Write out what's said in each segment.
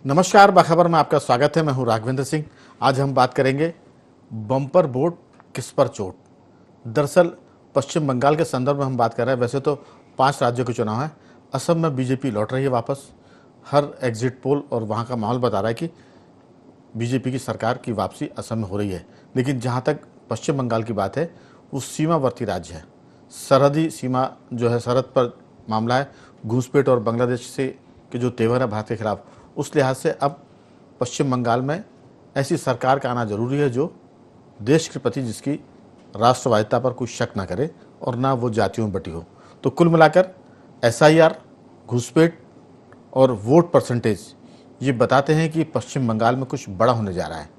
नमस्कार, बाखबर में आपका स्वागत है। मैं हूं राघवेंद्र सिंह। आज हम बात करेंगे बम्पर वोट किस पर चोट। दरअसल पश्चिम बंगाल के संदर्भ में हम बात कर रहे हैं। वैसे तो 5 राज्यों के चुनाव हैं। असम में बीजेपी लौट रही है वापस। हर एग्जिट पोल और वहां का माहौल बता रहा है कि बीजेपी की सरकार की वापसी असम में हो रही है। लेकिन जहां तक पश्चिम बंगाल की बात है, वो सीमावर्ती राज्य है। सरहदी सीमा जो है, सरहद पर मामला है। घूसपेट और बांग्लादेश से के जो तेवर है भारत के खिलाफ, उस लिहाज से अब पश्चिम बंगाल में ऐसी सरकार का आना जरूरी है जो देश के प्रति जिसकी राष्ट्रवादिता पर कोई शक ना करे और ना वो जातियों में बटी हो। तो कुल मिलाकर एसआईआर, घुसपैठ और वोट परसेंटेज ये बताते हैं कि पश्चिम बंगाल में कुछ बड़ा होने जा रहा है।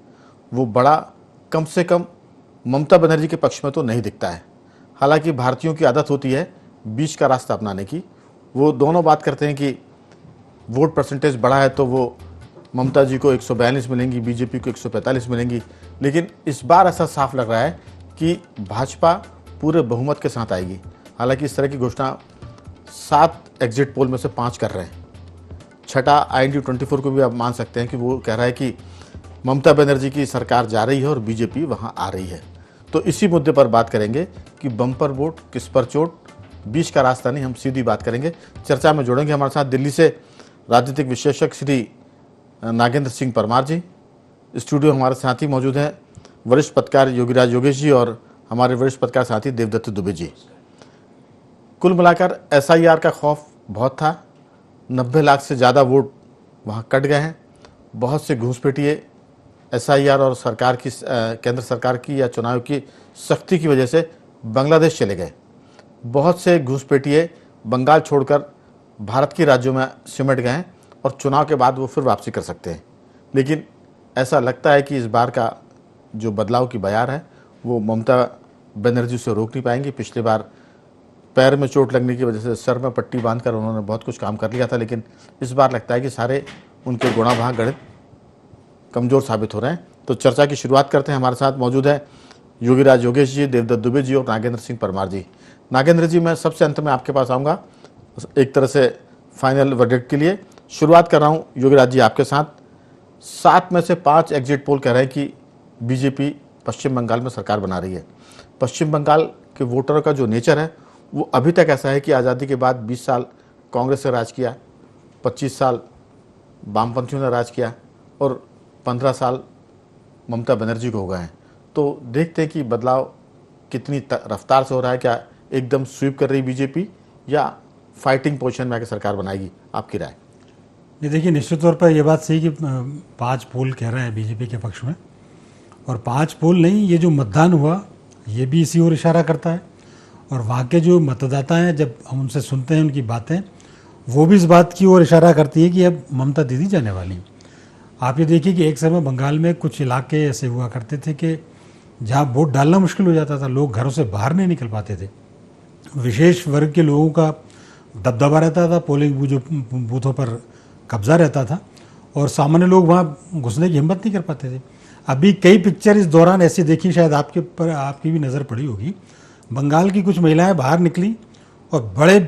वो बड़ा कम से कम ममता बनर्जी के पक्ष में तो नहीं दिखता है। हालांकि भारतीयों की आदत होती है बीच का रास्ता अपनाने की। वो दोनों बात करते हैं कि वोट परसेंटेज बढ़ा है तो वो ममता जी को 142 मिलेंगी, बीजेपी को 145 मिलेंगी। लेकिन इस बार ऐसा साफ लग रहा है कि भाजपा पूरे बहुमत के साथ आएगी। हालांकि इस तरह की घोषणा 7 एग्जिट पोल में से 5 कर रहे हैं। छठा IND24 को भी आप मान सकते हैं कि वो कह रहा है कि ममता बनर्जी की सरकार जा रही है और बीजेपी वहां आ रही है। तो इसी मुद्दे पर बात करेंगे कि बम्पर वोट किस पर चोट। बीच का रास्ता नहीं, हम सीधी बात करेंगे। चर्चा में जोड़ेंगे हमारे साथ दिल्ली से राजनीतिक विश्लेषक श्री नागेंद्र सिंह परमार जी। स्टूडियो हमारे साथी मौजूद हैं वरिष्ठ पत्रकार योगीराज योगेश जी और हमारे वरिष्ठ पत्रकार साथी देवदत्त दुबे जी। कुल मिलाकर एसआईआर का खौफ बहुत था। 90 लाख से ज़्यादा वोट वहाँ कट गए हैं। बहुत से घूसपैठिए एसआईआर और सरकार की केंद्र सरकार की या चुनाव की सख्ती की वजह से बांग्लादेश चले गए। बहुत से घूसपैठिए बंगाल छोड़कर भारत के राज्यों में सिमट गए हैं और चुनाव के बाद वो फिर वापसी कर सकते हैं। लेकिन ऐसा लगता है कि इस बार का जो बदलाव की बयार है वो ममता बनर्जी से रोक नहीं पाएंगी। पिछली बार पैर में चोट लगने की वजह से सर में पट्टी बांधकर उन्होंने बहुत कुछ काम कर लिया था, लेकिन इस बार लगता है कि सारे उनके गुणाभाग गणित कमज़ोर साबित हो रहे हैं। तो चर्चा की शुरुआत करते हैं। हमारे साथ मौजूद है योगीराज योगेश जी, देवदत्त दुबे जी और नागेंद्र सिंह परमार जी। नागेंद्र जी, मैं सबसे अंत में आपके पास आऊँगा एक तरह से फाइनल वर्डिक्ट के लिए। शुरुआत कर रहा हूँ योगीराज जी आपके साथ। 7 में से 5 एग्जिट पोल कह रहे हैं कि बीजेपी पश्चिम बंगाल में सरकार बना रही है। पश्चिम बंगाल के वोटरों का जो नेचर है वो अभी तक ऐसा है कि आज़ादी के बाद 20 साल कांग्रेस से राज किया, 25 साल वामपंथियों ने राज किया और 15 साल ममता बनर्जी को हो गए हैं। तो देखते हैं कि बदलाव कितनी रफ्तार से हो रहा है। क्या एकदम स्वीप कर रही बीजेपी या फाइटिंग पोजीशन में आकर सरकार बनाएगी? आपकी राय। ये देखिए, निश्चित तौर पर यह बात सही कि 5 पोल कह रहे हैं बीजेपी के पक्ष में, और 5 पोल नहीं, ये जो मतदान हुआ ये भी इसी ओर इशारा करता है। और वहाँ के जो मतदाता हैं, जब हम उनसे सुनते हैं उनकी बातें, वो भी इस बात की ओर इशारा करती है कि अब ममता दीदी जाने वाली हैं। आप ये देखिए कि एक समय बंगाल में कुछ इलाके ऐसे हुआ करते थे कि जहाँ वोट डालना मुश्किल हो जाता था, लोग घरों से बाहर नहीं निकल पाते थे। विशेष वर्ग के लोगों का दबदबा रहता था, पोलिंग बूथों पर कब्जा रहता था और सामान्य लोग वहाँ घुसने की हिम्मत नहीं कर पाते थे। अभी कई पिक्चर इस दौरान ऐसी देखी, शायद आपकी भी नज़र पड़ी होगी। बंगाल की कुछ महिलाएं बाहर निकली और बड़े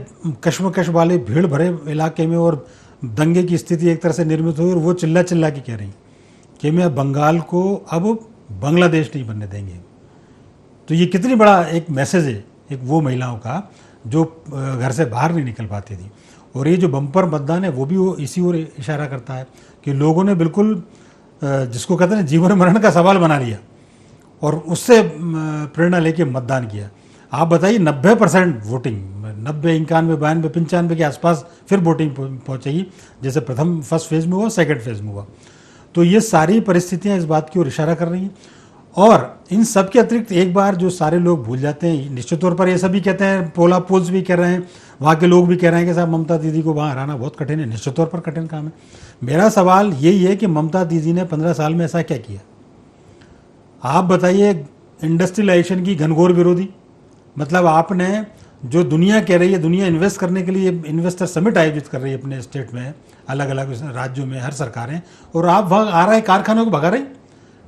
कश्मकश वाले भीड़ भरे इलाके में और दंगे की स्थिति एक तरह से निर्मित हुई और वो चिल्ला चिल्ला के कह रही कि मैं बंगाल को अब बांग्लादेश नहीं बनने देंगे। तो ये कितनी बड़ा एक मैसेज है एक वो महिलाओं का जो घर से बाहर नहीं निकल पाती थी। और ये जो बम्पर मतदान है वो भी वो इसी ओर इशारा करता है कि लोगों ने बिल्कुल जिसको कहते हैं जीवन मरण का सवाल बना लिया और उससे प्रेरणा लेके मतदान किया। आप बताइए, 90% वोटिंग, 90, 91, 92, 95 के आसपास फिर वोटिंग पहुंचेगी, जैसे फर्स्ट फेज में हुआ, सेकंड फेज में हुआ। तो ये सारी परिस्थितियां इस बात की ओर इशारा कर रही हैं। और इन सब के अतिरिक्त एक बार जो सारे लोग भूल जाते हैं, निश्चित तौर पर ये सभी कहते हैं, पोल्स भी कह रहे हैं, वहाँ के लोग भी कह रहे हैं कि साहब ममता दीदी को वहाँ हराना बहुत कठिन है। निश्चित तौर पर कठिन काम है। मेरा सवाल यही है कि ममता दीदी ने 15 साल में ऐसा क्या किया? आप बताइए। इंडस्ट्रियलाइजेशन की घनघोर विरोधी, मतलब आपने जो दुनिया कह रही है, दुनिया इन्वेस्ट करने के लिए इन्वेस्टर समिट आयोजित कर रही है अपने स्टेट में, अलग अलग राज्यों में, हर सरकारें, और आप वहाँ आ रहे कारखानों को भगा रही।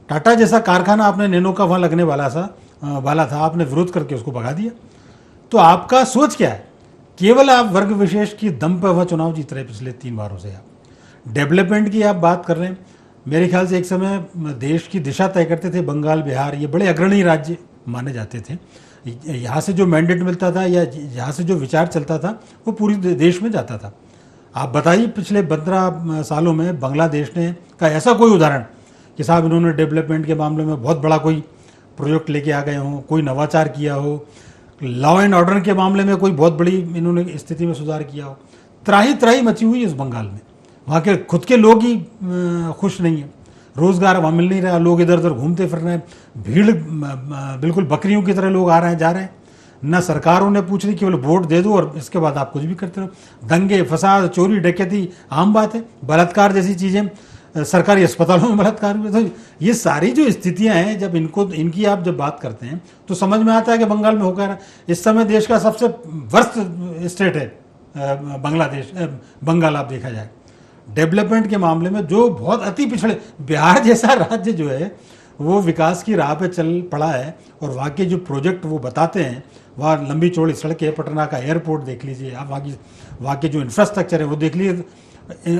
टाटा जैसा कारखाना आपने नैनो का वहाँ लगने वाला था, आपने विरोध करके उसको भगा दिया। तो आपका सोच क्या है? केवल आप वर्ग विशेष की दम पर वह चुनाव जीत रहे पिछले 3 बारों से। आप डेवलपमेंट की आप बात कर रहे हैं, मेरे ख्याल से एक समय देश की दिशा तय करते थे बंगाल, बिहार, ये बड़े अग्रणी राज्य माने जाते थे। यहाँ से जो मैंडेट मिलता था या यहाँ से जो विचार चलता था वो पूरी देश में जाता था। आप बताइए पिछले 15 सालों में बांग्लादेश ने का ऐसा कोई उदाहरण कि साहब इन्होंने डेवलपमेंट के मामले में बहुत बड़ा कोई प्रोजेक्ट लेके आ गए हों, कोई नवाचार किया हो, लॉ एंड ऑर्डर के मामले में कोई बहुत बड़ी इन्होंने स्थिति में सुधार किया हो। त्राही त्राही मची हुई है इस बंगाल में। वहाँ के खुद के लोग ही खुश नहीं है, रोजगार वहाँ मिल नहीं रहा, लोग इधर उधर घूमते फिर रहे हैं, भीड़ बिल्कुल बकरियों की तरह लोग आ रहे हैं जा रहे हैं। न सरकारों ने पूछ ली, केवल वोट दे दो और इसके बाद आप कुछ भी करते रहो। दंगे फसाद चोरी डकैती आम बात है, बलात्कार जैसी चीज़ें, सरकारी अस्पतालों में बलात्कार हुए। तो ये सारी जो स्थितियां हैं, जब इनकी आप जब बात करते हैं तो समझ में आता है कि बंगाल में होकर इस समय देश का सबसे वर्स्ट स्टेट है बांग्लादेश, बंगाल आप देखा जाए डेवलपमेंट के मामले में, जो बहुत अति पिछड़े। बिहार जैसा राज्य जो है वो विकास की राह पे चल पड़ा है, और वहाँ के जो प्रोजेक्ट वो बताते हैं, वहाँ लंबी चौड़ी सड़कें, पटना का एयरपोर्ट देख लीजिए आप, वहाँ के जो इंफ्रास्ट्रक्चर है वो देख लीजिए,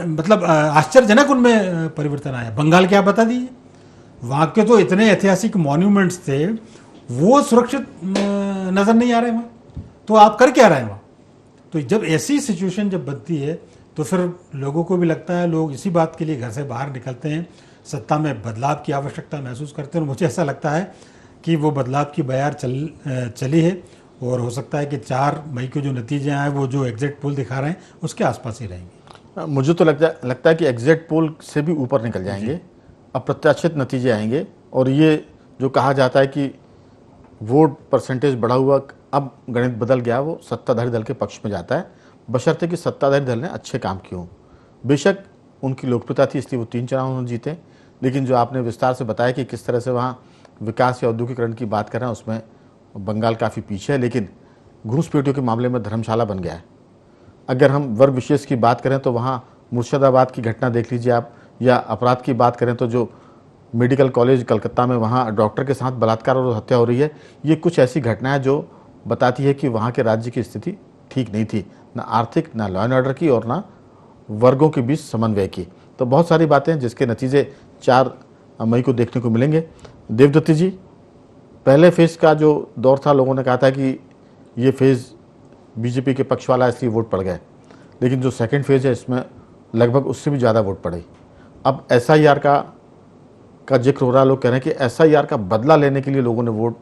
मतलब आश्चर्यजनक उनमें परिवर्तन आया। बंगाल क्या बता दीजिए, वहाँ के तो इतने ऐतिहासिक मॉन्यूमेंट्स थे वो सुरक्षित नज़र नहीं आ रहे वहाँ, तो आप कर क्या रहे हैं वहाँ। तो जब ऐसी सिचुएशन जब बनती है तो फिर लोगों को भी लगता है, लोग इसी बात के लिए घर से बाहर निकलते हैं, सत्ता में बदलाव की आवश्यकता महसूस करते हैं। और मुझे ऐसा लगता है कि वो बदलाव की बयार चली है, और हो सकता है कि 4 मई के जो नतीजे आए वो जो एग्जिट पोल दिखा रहे हैं उसके आसपास ही रहेंगे। मुझे तो लगता है कि एग्जिट पोल से भी ऊपर निकल जाएंगे, अप्रत्याशित नतीजे आएंगे। और ये जो कहा जाता है कि वोट परसेंटेज बढ़ा हुआ, अब गणित बदल गया, वो सत्ताधारी दल के पक्ष में जाता है, बशर्ते कि सत्ताधारी दल ने अच्छे काम किए हों। बेशक उनकी लोकप्रियता थी इसलिए वो 3 चुनाव उन्होंने जीते, लेकिन जो आपने विस्तार से बताया कि किस तरह से वहाँ विकास या औद्योगिकरण की बात कर रहे हैं, उसमें बंगाल काफ़ी पीछे है। लेकिन घूसपेटियों के मामले में धर्मशाला बन गया है। अगर हम वर्ग विशेष की बात करें तो वहाँ मुर्शिदाबाद की घटना देख लीजिए आप, या अपराध की बात करें तो जो मेडिकल कॉलेज कलकत्ता में वहाँ डॉक्टर के साथ बलात्कार और हत्या हो रही है, ये कुछ ऐसी घटनाएं जो बताती है कि वहाँ के राज्य की स्थिति ठीक नहीं थी, ना आर्थिक, ना लॉ एंड ऑर्डर की, और ना वर्गों के बीच समन्वय की। तो बहुत सारी बातें जिसके नतीजे 4 मई को देखने को मिलेंगे। देवदत्ती जी, पहले फेज़ का जो दौर था, लोगों ने कहा था कि ये फेज़ बीजेपी के पक्ष वाला इसलिए वोट पड़ गए, लेकिन जो सेकंड फेज़ है इसमें लगभग उससे भी ज़्यादा वोट पड़े। अब SIR का जिक्र हो रहा है, लोग कह रहे हैं कि SIR का बदला लेने के लिए लोगों ने वोट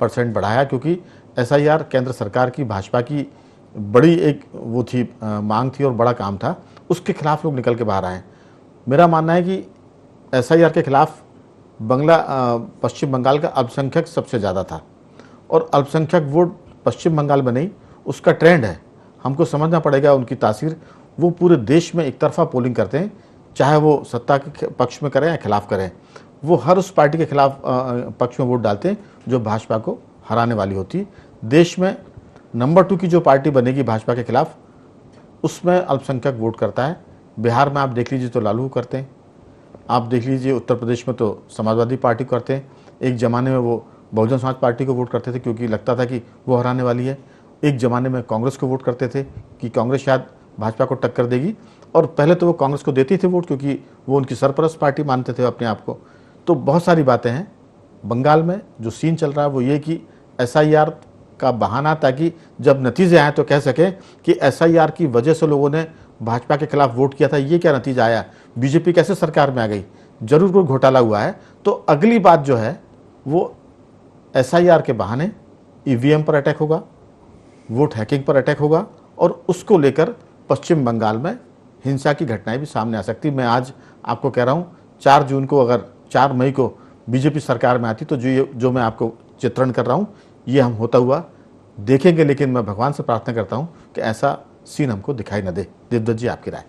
परसेंट बढ़ाया, क्योंकि SIR केंद्र सरकार की, भाजपा की बड़ी एक वो थी, मांग थी और बड़ा काम था, उसके खिलाफ लोग निकल के बाहर आए। मेरा मानना है कि SIR के खिलाफ पश्चिम बंगाल का अल्पसंख्यक सबसे ज़्यादा था, और अल्पसंख्यक वोट पश्चिम बंगाल में नहीं, उसका ट्रेंड है, हमको समझना पड़ेगा उनकी तासीर। वो पूरे देश में एक तरफा पोलिंग करते हैं, चाहे वो सत्ता के पक्ष में करें या खिलाफ करें, वो हर उस पार्टी के खिलाफ पक्ष में वोट डालते हैं जो भाजपा को हराने वाली होती है। देश में नंबर 2 की जो पार्टी बनेगी भाजपा के खिलाफ, उसमें अल्पसंख्यक वोट करता है। बिहार में आप देख लीजिए तो लालू करते हैं, आप देख लीजिए उत्तर प्रदेश में तो समाजवादी पार्टी को करते हैं। एक ज़माने में वो बहुजन समाज पार्टी को वोट करते थे क्योंकि लगता था कि वो हराने वाली है। एक ज़माने में कांग्रेस को वोट करते थे कि कांग्रेस शायद भाजपा को टक्कर देगी, और पहले तो वो कांग्रेस को देते थे वोट क्योंकि वो उनकी सरपरस्त पार्टी मानते थे अपने आप को। तो बहुत सारी बातें हैं। बंगाल में जो सीन चल रहा है वो ये कि SIR का बहाना, ताकि जब नतीजे आए तो कह सकें कि SIR की वजह से लोगों ने भाजपा के खिलाफ वोट किया था। ये क्या नतीजा आया, बीजेपी कैसे सरकार में आ गई, जरूर कोई घोटाला हुआ है। तो अगली बात जो है वो SIR के बहाने EVM पर अटैक होगा, वोट हैकिंग पर अटैक होगा, और उसको लेकर पश्चिम बंगाल में हिंसा की घटनाएं भी सामने आ सकती। मैं आज आपको कह रहा हूँ 4 जून को, अगर 4 मई को बीजेपी सरकार में आती तो जो मैं आपको चित्रण कर रहा हूँ ये हम होता हुआ देखेंगे। लेकिन मैं भगवान से प्रार्थना करता हूँ कि ऐसा सीन हमको दिखाई न दे। देवदत्त जी, आपकी राय।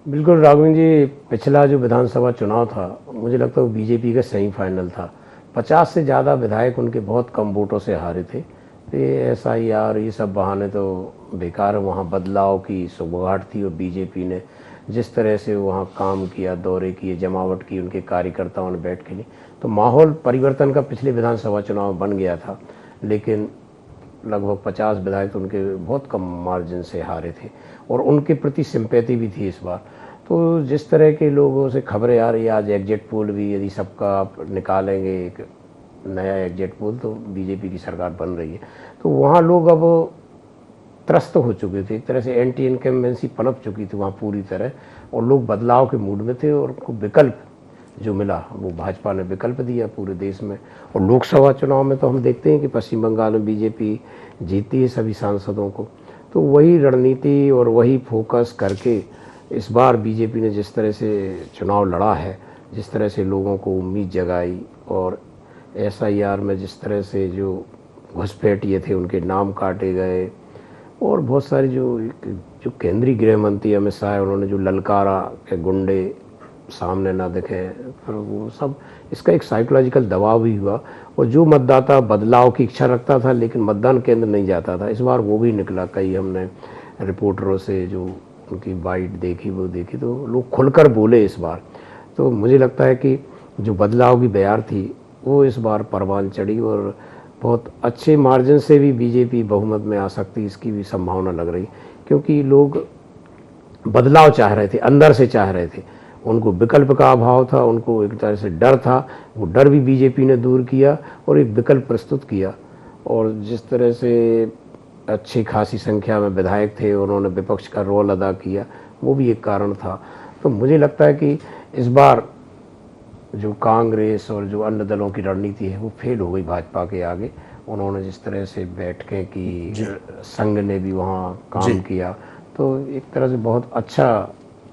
बिल्कुल राघवेंद्र जी, पिछला जो विधानसभा चुनाव था मुझे लगता है वो बीजेपी का सेमीफाइनल था। 50 से ज़्यादा विधायक उनके बहुत कम वोटों से हारे थे। तो ये SIR ये सब बहाने तो बेकार है। वहाँ बदलाव की सौगात थी और बीजेपी ने जिस तरह से वहाँ काम किया, दौरे किए, जमावट की उनके कार्यकर्ताओं ने बैठ के लिए, तो माहौल परिवर्तन का पिछले विधानसभा चुनाव बन गया था। लेकिन लगभग 50 विधायक तो उनके बहुत कम मार्जिन से हारे थे, और उनके प्रति सिंपैथी भी थी इस बार। तो जिस तरह के लोगों से खबरें आ रही है, आज एग्जिट पोल भी यदि सबका आप निकालेंगे एक नया एग्जिट पोल, तो बीजेपी की सरकार बन रही है, तो वहाँ लोग अब त्रस्त हो चुके थे, एक तरह से एंटी इनकम्बेंसी पनप चुकी थी वहाँ पूरी तरह, और लोग बदलाव के मूड में थे, और उनको विकल्प जो मिला वो भाजपा ने विकल्प दिया पूरे देश में। और लोकसभा चुनाव में तो हम देखते हैं कि पश्चिम बंगाल में बीजेपी जीतती है सभी सांसदों को, तो वही रणनीति और वही फोकस करके इस बार बीजेपी ने जिस तरह से चुनाव लड़ा है, जिस तरह से लोगों को उम्मीद जगाई, और एसआईआर में जिस तरह से जो घुसपैठिए थे उनके नाम काटे गए, और बहुत सारी जो केंद्रीय गृह मंत्री अमित शाह उन्होंने जो ललकारा के गुंडे सामने ना दिखे, फिर वो सब, इसका एक साइकोलॉजिकल दबाव भी हुआ। और जो मतदाता बदलाव की इच्छा रखता था लेकिन मतदान केंद्र नहीं जाता था, इस बार वो भी निकला। कई हमने रिपोर्टरों से जो उनकी बाइट देखी वो देखी, तो लोग खुलकर बोले इस बार। तो मुझे लगता है कि जो बदलाव की बयार थी वो इस बार परवान चढ़ी, और बहुत अच्छे मार्जिन से भी बीजेपी बहुमत में आ सकती, इसकी भी संभावना लग रही, क्योंकि लोग बदलाव चाह रहे थे, अंदर से चाह रहे थे। उनको विकल्प का अभाव था, उनको एक तरह से डर था, वो डर भी बीजेपी ने दूर किया और एक विकल्प प्रस्तुत किया। और जिस तरह से अच्छी खासी संख्या में विधायक थे, उन्होंने विपक्ष का रोल अदा किया, वो भी एक कारण था। तो मुझे लगता है कि इस बार जो कांग्रेस और जो अन्य दलों की रणनीति है वो फेल हो गई भाजपा के आगे। उन्होंने जिस तरह से बैठकें की, संघ ने भी वहाँ काम किया, तो एक तरह से बहुत अच्छा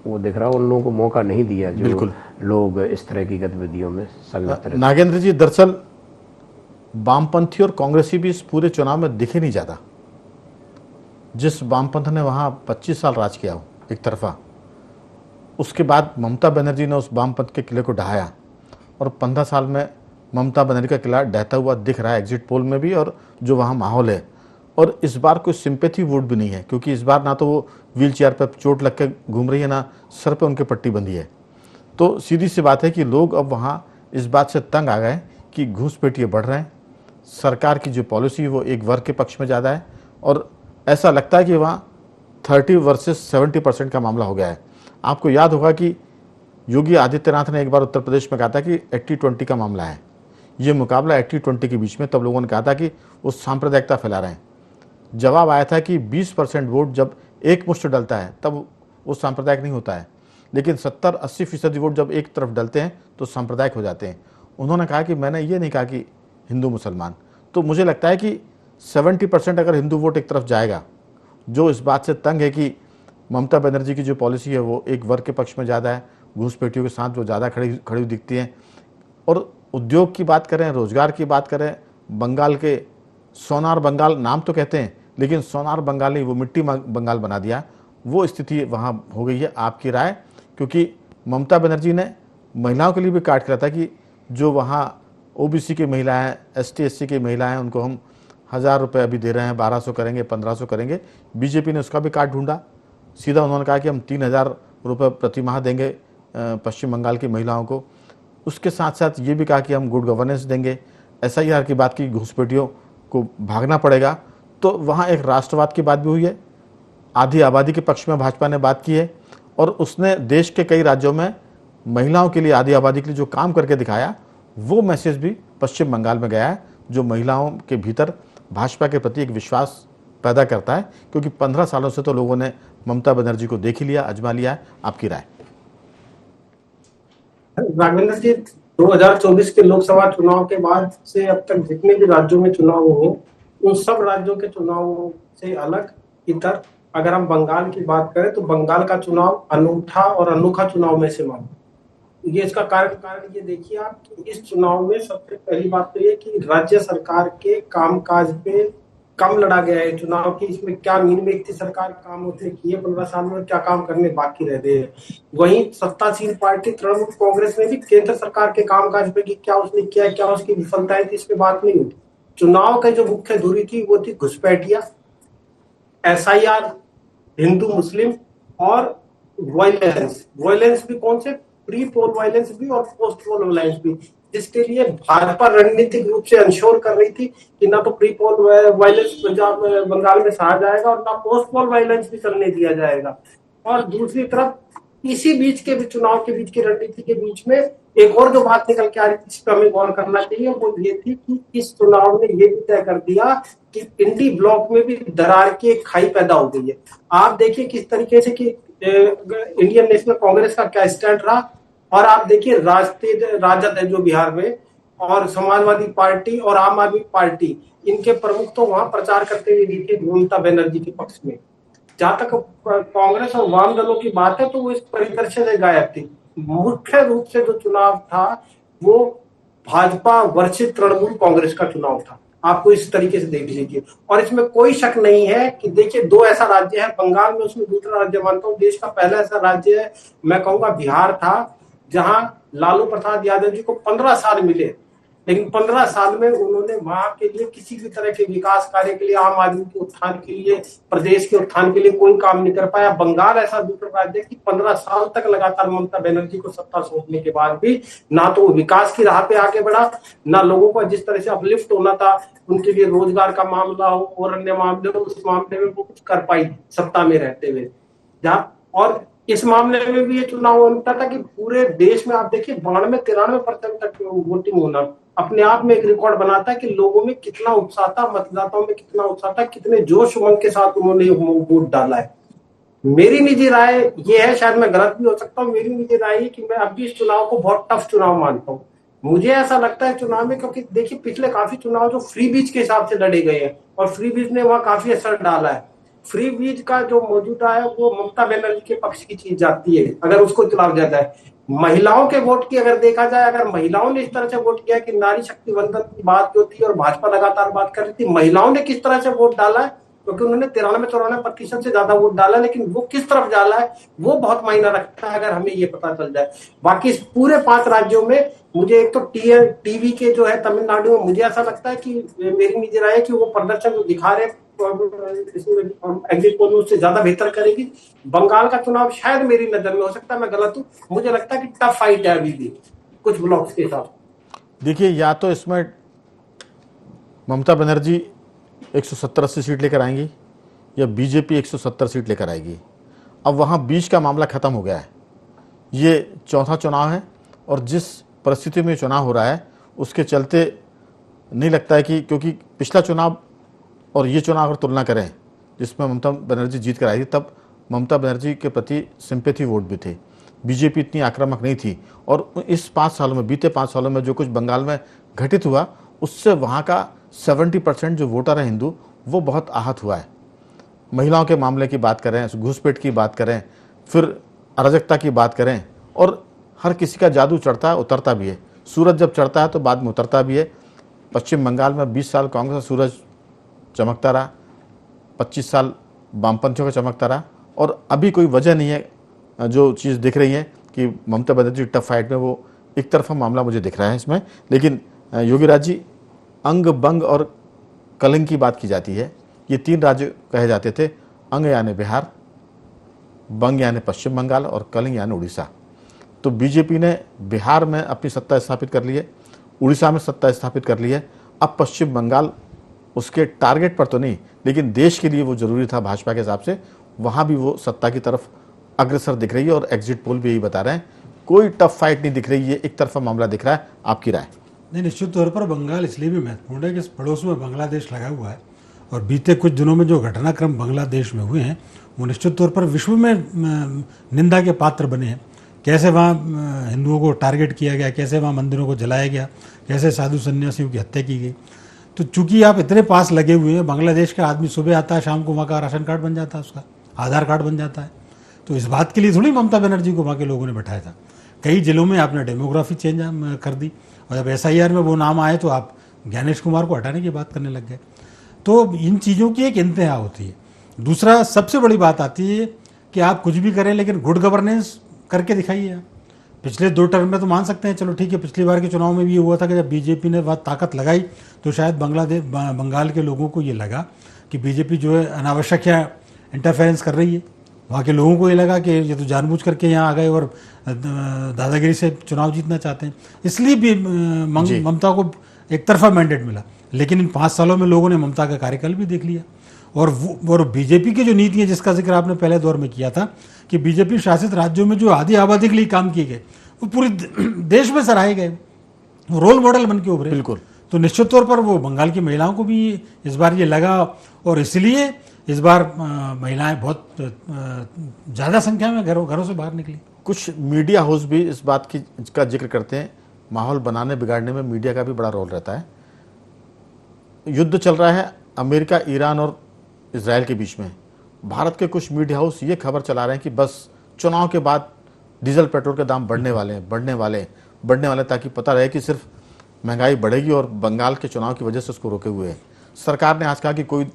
वो दिख रहा है। उन लोगों को मौका नहीं दिया जो लोग इस तरह की गतिविधियों में संलग्न रहे। नागेंद्र जी, दरअसल वामपंथी और कांग्रेसी भी इस पूरे चुनाव में दिखे नहीं ज़्यादा। जिस वामपंथ ने वहाँ 25 साल राज किया हो एक तरफा, उसके बाद ममता बनर्जी ने उस वामपंथ के किले को ढहाया, और 15 साल में ममता बनर्जी का किला ढहता हुआ दिख रहा है एग्जिट पोल में भी, और जो वहाँ माहौल है। और इस बार कोई सिंपैथी वोट भी नहीं है, क्योंकि इस बार ना तो वो व्हील चेयर पर चोट लग के घूम रही है, ना सर पे उनके पट्टी बंधी है। तो सीधी सी बात है कि लोग अब वहाँ इस बात से तंग आ गए कि घूसपैठिए बढ़ रहे हैं, सरकार की जो पॉलिसी है वो एक वर्ग के पक्ष में ज़्यादा है, और ऐसा लगता है कि वहाँ 30 वर्सेस 70% का मामला हो गया है। आपको याद होगा कि योगी आदित्यनाथ ने एक बार उत्तर प्रदेश में कहा था कि 80-20 का मामला है, ये मुकाबला 80-20 के बीच में। तब लोगों ने कहा था कि वो सांप्रदायिकता फैला रहे हैं। जवाब आया था कि 20% वोट जब एक मुश्त डलता है तब वो सांप्रदायिक नहीं होता है, लेकिन 70-80% वोट जब एक तरफ डलते हैं तो सांप्रदायिक हो जाते हैं। उन्होंने कहा कि मैंने ये नहीं कहा कि हिंदू मुसलमान। तो मुझे लगता है कि 70% अगर हिंदू वोट एक तरफ जाएगा, जो इस बात से तंग है कि ममता बनर्जी की जो पॉलिसी है वो एक वर्ग के पक्ष में ज़्यादा है, घूसपैठियों के साथ वो ज़्यादा खड़ी दिखती हैं। और उद्योग की बात करें, रोजगार की बात करें, बंगाल के सोनार बंगाल नाम तो कहते हैं, लेकिन सोनार बंगाल नहीं, वो मिट्टी बंगाल बना दिया। वो स्थिति वहाँ हो गई है। आपकी राय? क्योंकि ममता बनर्जी ने महिलाओं के लिए भी काट किया था कि जो वहाँ ओबीसी की महिलाएं, ST-SC की महिलाएं, उनको हम 1000 रुपये अभी दे रहे हैं, 1200 करेंगे, 1500 करेंगे। बीजेपी ने उसका भी काट ढूंढा। सीधा उन्होंने कहा कि हम 3000 रुपये प्रति माह देंगे पश्चिम बंगाल की महिलाओं को। उसके साथ साथ ये भी कहा कि हम गुड गवर्नेंस देंगे। SIR की बात की, घुसपैठियों को भागना पड़ेगा। तो वहाँ एक राष्ट्रवाद की बात भी हुई है, आधी आबादी के पक्ष में भाजपा ने बात की है, और उसने देश के कई राज्यों में महिलाओं के लिए, आधी आबादी के लिए जो काम करके दिखाया, वो मैसेज भी पश्चिम बंगाल में गया है, जो महिलाओं के भीतर भाजपा के प्रति एक विश्वास पैदा करता है। क्योंकि 15 सालों से तो लोगों ने ममता बनर्जी को देख ही लिया, आजमा लिया है। आपकी राय? राघवेंद्र जी, 2024 के लोकसभा चुनाव के बाद से अब तक जितने भी राज्यों में चुनाव हुए, उन सब राज्यों के चुनावों से अलग इतर अगर हम बंगाल की बात करें तो बंगाल का चुनाव अनूठा और अनोखा चुनाव में से माना। ये इसका कारण ये देखिए आप कि इस चुनाव में सबसे पहली बात तो ये कि राज्य सरकार के कामकाज पे कम लड़ा गया है चुनाव की। इसमें क्या मीन व्यक्ति सरकार काम उसने किए 15 साल में, क्या काम करने बाकी रह गए। वहीं सत्तासीन पार्टी तृणमूल कांग्रेस ने भी केंद्र सरकार के कामकाज पे कि क्या उसने किया, क्या उसकी विफलताएं थी, इस पे बात नहीं हुई। चुनाव की जो मुख्य धुरी थी वो थी घुसपैठिया, SIR, हिंदू मुस्लिम और वायलेंस भी कौन से, प्री पोल वायलेंस भी और पोस्ट पोल वायलेंस भी, जिसके लिए भाजपा रणनीतिक रूप से इंश्योर कर रही थी कि ना तो pre poll violence Punjab Bengal में सहा जाएगा और ना पोस्ट पोल वायलेंस भी चलने दिया जाएगा। और दूसरी तरफ इसी बीच के भी चुनाव के बीच की रणनीति के बीच में एक और जो बात निकल के आ रही थी, इस पर हमें गौर करना चाहिए, वो ये थी कि इस चुनाव ने ये भी तय कर दिया कि इंडी ब्लॉक में भी दरार की एक खाई पैदा हो गई है। आप देखिए किस तरीके से कि इंडियन नेशनल कांग्रेस का क्या स्टैंड रहा, और आप देखिए राष्ट्रीय राजद है जो बिहार में, और समाजवादी पार्टी और आम आदमी पार्टी, इनके प्रमुख तो वहां प्रचार करते हुए दिखे ममता बनर्जी के पक्ष में। जहां तक कांग्रेस और वाम दलों की बात है तो वो इस परिदृश्य से गायब थी। मुख्य रूप से जो चुनाव था वो भाजपा वर्षित तृणमूल कांग्रेस का चुनाव था। आपको इस तरीके से देख लीजिए, और इसमें कोई शक नहीं है कि देखिए दो ऐसा राज्य है, बंगाल में उसमें दूसरा राज्य मानता हूँ, देश का पहला ऐसा राज्य है मैं कहूंगा बिहार था, जहां लालू प्रसाद यादव जी को 15 साल मिले, लेकिन 15 साल में उन्होंने वहां के लिए किसी भी तरह के विकास कार्य के लिए, आम आदमी के उत्थान के लिए, प्रदेश के उत्थान के लिए कोई काम नहीं कर पाया। बंगाल ऐसा दूसरा राज्य है कि 15 साल तक लगातार ममता बनर्जी को सत्ता सौंपने के बाद भी ना तो वो विकास की राह पे आगे बढ़ा, ना लोगों को जिस तरह से अपलिफ्ट होना था उनके लिए रोजगार का मामला हो और अन्य मामले हो, उस मामले में वो कुछ कर पाई सत्ता में रहते हुए। जहाँ और इस मामले में भी ये चुनाव होता था कि पूरे देश में आप देखिए 92-93% तक वोटिंग होना अपने आप में एक रिकॉर्ड बनाता है कि लोगों में कितना उत्साह था, मतदाताओं में कितना उत्साह था, कितने जोश उमंग के साथ उन्होंने वोट डाला है। मेरी निजी राय ये है, शायद मैं गलत भी हो सकता हूँ, मेरी निजी राय है कि मैं अब भी इस चुनाव को बहुत टफ चुनाव मानता हूँ। मुझे ऐसा लगता है चुनाव में, क्योंकि देखिए पिछले काफी चुनाव जो फ्री बीज के हिसाब से लड़े गए हैं और फ्री बीज ने वहां काफी असर डाला है। फ्री बीज का जो मौजूदा है वो ममता बनर्जी के पक्ष की चीज जाती है अगर उसको चुनाव जाता है। महिलाओं के वोट की अगर देखा जाए, अगर महिलाओं ने इस तरह से वोट किया कि नारी शक्ति वंदन की बात जो थी और भाजपा लगातार बात कर रही थी, महिलाओं ने किस तरह से वोट डाला है, क्योंकि उन्होंने 93-94% से ज्यादा वोट डाला, लेकिन वो किस तरफ डाला है वो बहुत मायना रखता है अगर हमें ये पता चल जाए। बाकी इस पूरे 5 राज्यों में मुझे एक तो टीवी के जो है तमिलनाडु में मुझे ऐसा लगता है कि मेरी निजी राय है कि वो प्रदर्शन जो दिखा रहे एग्जिट पोल में उससे ज्यादा बेहतर करेगी। बंगाल का चुनाव शायद मेरी नजर में, हो सकता है मैं गलत हूं, मुझे लगता है कि टफ फाइट है अभी भी कुछ ब्लॉक्स के साथ। देखिए, या तो इसमें ममता बनर्जी 170-80 सीट लेकर आएंगी या बीजेपी 170 सीट लेकर आएगी। अब वहाँ बीच का मामला खत्म हो गया है। ये चौथा चुनाव है और जिस परिस्थिति में चुनाव हो रहा है उसके चलते नहीं लगता है कि, क्योंकि पिछला चुनाव और ये चुनाव अगर तुलना करें जिसमें ममता बनर्जी जीत कर आई थी, तब ममता बनर्जी के प्रति सिंपैथी वोट भी थे, बीजेपी इतनी आक्रामक नहीं थी। और इस 5 सालों में, बीते 5 सालों में जो कुछ बंगाल में घटित हुआ उससे वहाँ का 70% जो वोटर है हिंदू, वो बहुत आहत हुआ है। महिलाओं के मामले की बात करें, घुसपैठ की बात करें, फिर अराजकता की बात करें, और हर किसी का जादू चढ़ता है उतरता भी है। सूरज जब चढ़ता है तो बाद में उतरता भी है। पश्चिम बंगाल में 20 साल कांग्रेस का सूरज चमकता रहा, 25 साल वामपंथियों का चमकता रहा, और अभी कोई वजह नहीं है जो चीज़ दिख रही है कि ममता बनर्जी टफ फाइट में, वो एक तरफा मामला मुझे दिख रहा है इसमें। लेकिन योगी राज जी, अंग, बंग और कलिंग की बात की जाती है। ये 3 राज्य कहे जाते थे, अंग यानी बिहार, बंग यानी पश्चिम बंगाल और कलिंग यानी उड़ीसा। तो बीजेपी ने बिहार में अपनी सत्ता स्थापित कर ली है, उड़ीसा में सत्ता स्थापित कर ली है। अब पश्चिम बंगाल उसके टारगेट पर तो नहीं, लेकिन देश के लिए वो जरूरी था भाजपा के हिसाब से, वहाँ भी वो सत्ता की तरफ अग्रसर दिख रही है और एग्जिट पोल भी यही बता रहे हैं। कोई टफ फाइट नहीं दिख रही है, एक तरफा मामला दिख रहा है। आपकी राय? नहीं, निश्चित तौर पर बंगाल इसलिए भी महत्वपूर्ण है कि इस पड़ोस में बांग्लादेश लगा हुआ है, और बीते कुछ दिनों में जो घटनाक्रम बांग्लादेश में हुए हैं वो निश्चित तौर पर विश्व में निंदा के पात्र बने हैं। कैसे वहाँ हिंदुओं को टारगेट किया गया, कैसे वहाँ मंदिरों को जलाया गया, कैसे साधु सन्यासियों की हत्या की गई। तो चूंकि आप इतने पास लगे हुए हैं, बांग्लादेश का आदमी सुबह आता है, शाम को वहाँ का राशन कार्ड बन जाता है, उसका आधार कार्ड बन जाता है। तो इस बात के लिए थोड़ी ममता बनर्जी को वहाँ के लोगों ने बैठाया था। कई जिलों में आपने डेमोग्राफी चेंज कर दी, और जब SIR में वो नाम आए तो आप ज्ञानेश कुमार को हटाने की बात करने लग गए। तो इन चीज़ों की एक इंतहा होती है। दूसरा, सबसे बड़ी बात आती है कि आप कुछ भी करें लेकिन गुड गवर्नेंस करके दिखाइए। आप पिछले 2 टर्म में तो मान सकते हैं, चलो ठीक है, पिछली बार के चुनाव में भी ये हुआ था कि जब बीजेपी ने बहुत ताकत लगाई तो शायद बंगाल के लोगों को ये लगा कि बीजेपी जो है अनावश्यक या इंटरफेरेंस कर रही है। वहाँ के लोगों को ये लगा कि ये तो जानबूझ करके यहाँ आ गए और दादागिरी से चुनाव जीतना चाहते हैं, इसलिए भी ममता को एक तरफा मैंडेट मिला। लेकिन इन 5 सालों में लोगों ने ममता का कार्यकाल भी देख लिया, और बीजेपी की जो नीति है जिसका जिक्र आपने पहले दौर में किया था कि बीजेपी शासित राज्यों में जो आधी आबादी के लिए काम किए गए वो पूरे देश में सराहे गए, वो रोल मॉडल बन के उभरे। बिल्कुल। तो निश्चित तौर पर वो बंगाल की महिलाओं को भी इस बार ये लगा और इसलिए इस बार महिलाएं बहुत ज़्यादा संख्या में घरों से बाहर निकली। कुछ मीडिया हाउस भी इस बात की का जिक्र करते हैं, माहौल बनाने बिगाड़ने में मीडिया का भी बड़ा रोल रहता है। युद्ध चल रहा है अमेरिका, ईरान और इजराइल के बीच में। भारत के कुछ मीडिया हाउस ये खबर चला रहे हैं कि बस चुनाव के बाद डीजल पेट्रोल के दाम बढ़ने वाले, ताकि पता रहे कि सिर्फ महंगाई बढ़ेगी और बंगाल के चुनाव की वजह से उसको रोके हुए हैं। सरकार ने आज कहा कि कोई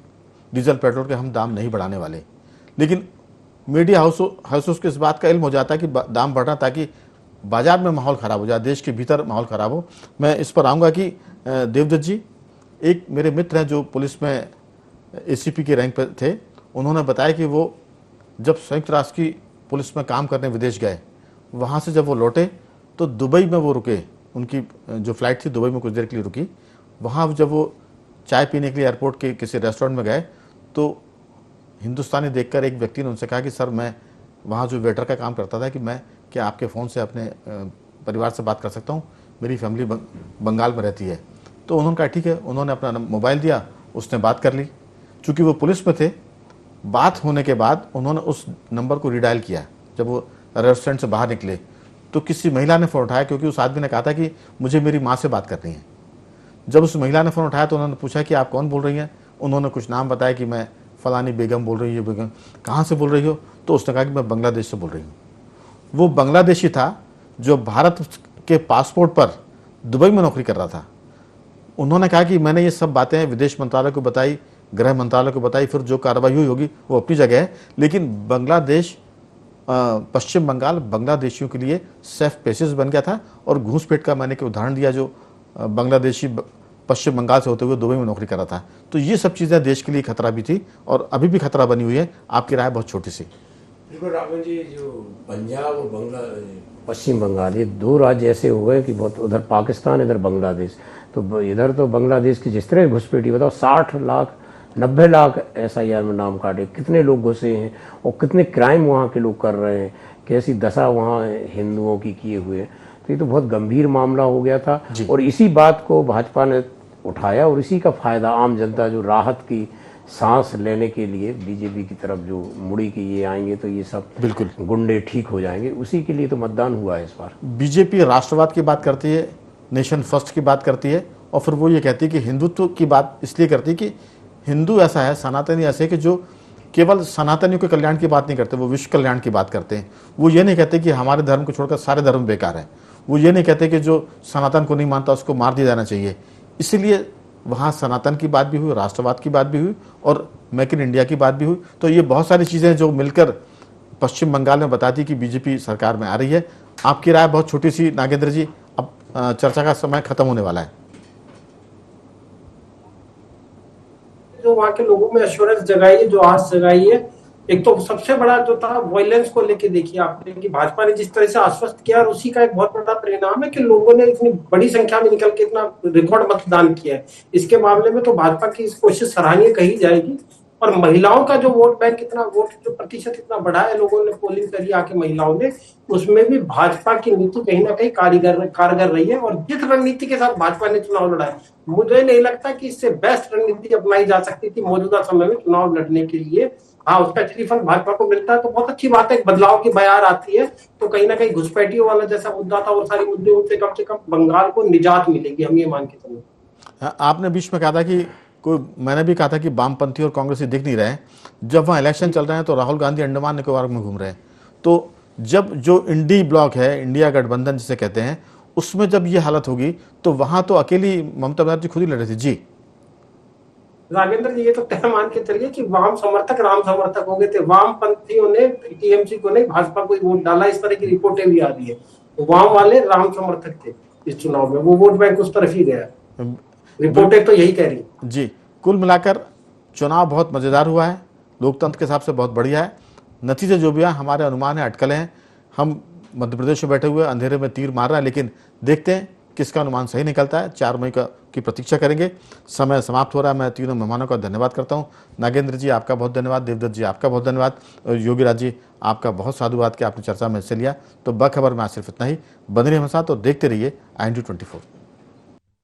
डीजल पेट्रोल के हम दाम नहीं बढ़ाने वाले, लेकिन मीडिया हाउस को इस बात का इल्म हो जाता है कि दाम बढ़ रहा ताकि बाजार में माहौल ख़राब हो जाए, देश के भीतर माहौल ख़राब हो। मैं इस पर आऊँगा कि देवदत्त जी, एक मेरे मित्र हैं जो पुलिस में एसीपी के रैंक पर थे, उन्होंने बताया कि वो जब संयुक्त राष्ट्र की पुलिस में काम करने विदेश गए, वहाँ से जब वो लौटे तो दुबई में वो रुके, उनकी जो फ़्लाइट थी दुबई में कुछ देर के लिए रुकी। वहाँ जब वो चाय पीने के लिए एयरपोर्ट के किसी रेस्टोरेंट में गए तो हिंदुस्तानी देखकर एक व्यक्ति ने उनसे कहा कि सर, मैं वहाँ जो वेटर का काम करता था कि मैं क्या आपके फ़ोन से अपने परिवार से बात कर सकता हूँ, मेरी फैमिली बंगाल में रहती है। तो उन्होंने कहा ठीक है, उन्होंने अपना मोबाइल दिया, उसने बात कर ली। चूँकि वो पुलिस में थे, बात होने के बाद उन्होंने उस नंबर को रीडायल किया। जब वो रेस्टोरेंट से बाहर निकले तो किसी महिला ने फ़ोन उठाया, क्योंकि उस आदमी ने कहा था कि मुझे मेरी माँ से बात करनी है। जब उस महिला ने फ़ोन उठाया तो उन्होंने पूछा कि आप कौन बोल रही हैं। उन्होंने कुछ नाम बताया कि मैं फ़लानी बेगम बोल रही हूँ। बेगम कहाँ से बोल रही हो? तो उसने कहा कि मैं बांग्लादेश से बोल रही हूँ। वो बांग्लादेशी था जो भारत के पासपोर्ट पर दुबई में नौकरी कर रहा था। उन्होंने कहा कि मैंने ये सब बातें विदेश मंत्रालय को बताई, गृह मंत्रालय को बताई, फिर जो कार्रवाई हुई होगी वो अपनी जगह है, लेकिन बांग्लादेश, पश्चिम बंगाल बांग्लादेशियों के लिए सेफ प्लेसेस बन गया था। और घूसपेट का मैंने एक उदाहरण दिया, जो बांग्लादेशी पश्चिम बंगाल से होते हुए दुबई में नौकरी कर रहा था। तो ये सब चीज़ें देश के लिए खतरा भी थी और अभी भी खतरा बनी हुई है। आपकी राय बहुत छोटी सी। बिल्कुल राघवन जी, जो पंजाब और पश्चिम बंगाल, ये दो राज्य ऐसे हो गए कि बहुत, उधर पाकिस्तान इधर बांग्लादेश। तो इधर तो बांग्लादेश की जिस तरह घुसपैठी, बताओ 60 लाख 90 लाख SIR में नाम काटे, कितने लोग घुसे हैं और कितने क्राइम वहाँ के लोग कर रहे हैं, कैसी दशा वहाँ हिंदुओं की किए हुए। तो ये तो बहुत गंभीर मामला हो गया था और इसी बात को भाजपा ने उठाया और इसी का फायदा आम जनता जो राहत की सांस लेने के लिए बीजेपी की तरफ जो मुड़ी कि ये आएंगे तो ये सब बिल्कुल गुंडे ठीक हो जाएंगे, उसी के लिए तो मतदान हुआ है इस बार। बीजेपी राष्ट्रवाद की बात करती है, नेशन फर्स्ट की बात करती है, और फिर वो ये कहती है कि हिंदुत्व की बात इसलिए करती है कि हिंदू ऐसा है, सनातनी ऐसे है कि जो केवल सनातनियों के कल्याण की बात नहीं करते, वो विश्व कल्याण की बात करते हैं। वो ये नहीं कहते कि हमारे धर्म को छोड़कर सारे धर्म बेकार हैं। वो ये नहीं कहते कि जो सनातन को नहीं मानता उसको मार दिया जाना चाहिए। इसीलिए वहाँ सनातन की बात भी हुई, राष्ट्रवाद की बात भी हुई और मेक इन इंडिया की बात भी हुई। तो ये बहुत सारी चीज़ें जो मिलकर पश्चिम बंगाल में बताती कि बीजेपी सरकार में आ रही है। आपकी राय बहुत छोटी सी नागेंद्र जी, अब चर्चा का समय खत्म होने वाला है। जो वहाँ के लोगों में एश्योरेंस जगाई है, जो आस जगाई है, एक तो सबसे बड़ा जो था वायलेंस को लेके देखिए आपने कि भाजपा ने जिस तरह से आश्वस्त किया, और उसी का एक बहुत बड़ा परिणाम है कि लोगों ने इतनी बड़ी संख्या में निकल के इतना रिकॉर्ड मतदान किया है। इसके मामले में तो भाजपा की इस कोशिश सराहनीय कही जाएगी। और महिलाओं का जो वोट बैंक, इतना वोट जो प्रतिशत इतना बढ़ा है, लोगों ने पोलिंग करी आके महिलाओं ने, उसमें भी भाजपा की नीति कहीं ना कहीं कारगर रही है। और जिस रणनीति के साथ भाजपा ने चुनाव लड़ा है, मुझे नहीं लगता कि इससे बेस्ट रणनीति अपनाई जा सकती थी मौजूदा समय में चुनाव लड़ने के लिए। हाँ, उसका टेलीफोन भाजपा को मिलता है तो बहुत अच्छी बात है, बदलाव की बयार आती है, तो कहीं ना कहीं घुसपैठियों वाला जैसा मुद्दा था और सारी मुद्दे उनसे कम से कम बंगाल को निजात मिलेगी, हम ये मान के चलें। आपने बीच में कहा था कि मैंने भी कहा था कि वामपंथी और कांग्रेसी दिख नहीं रहे हैं। जब वहाँ इलेक्शन चल रहे हैं तो राहुल गांधी अंडमान निकोबार में घूम रहे हैं। तो जब जो इंडी ब्लॉक है, इंडिया गठबंधन जिसे कहते हैं, उसमें जब ये हालत होगी तो वहां तो अकेली ममता बनर्जी खुद ही लड़ रही थी। जी राघवेंद्र जी, ये तो तय मान के चलिए कि वाम समर्थक राम समर्थक हो गए थे। वामपंथियों ने TMC को नहीं, भाजपा को वोट डाला, इस तरह की रिपोर्टें भी आ रही है। तो वाम वाले राम समर्थक थे इस चुनाव में, वो वोट बैंक उस तरफ ही गया, रिपोर्टें तो यही कह रही जी। कुल मिलाकर चुनाव बहुत मजेदार हुआ है, लोकतंत्र के हिसाब से बहुत बढ़िया है। नतीजे जो भी है, हमारे अनुमान है, अटकलें हैं। हम मध्य प्रदेश में बैठे हुए अंधेरे में तीर मार रहे हैं, लेकिन देखते हैं किसका अनुमान सही निकलता है 4 मई की प्रतीक्षा करेंगे। समय समाप्त हो रहा है। मैं तीनों मेहमानों का धन्यवाद करता हूं। नागेंद्र जी आपका बहुत धन्यवाद, देवदत्त जी आपका बहुत धन्यवाद और योगीराज जी आपका बहुत साधुवाद कि आपने चर्चा में हिस्सा लिया। तो बखबर में आज सिर्फ इतना ही। बने रहिए हमारे साथ और देखते रहिए IND24।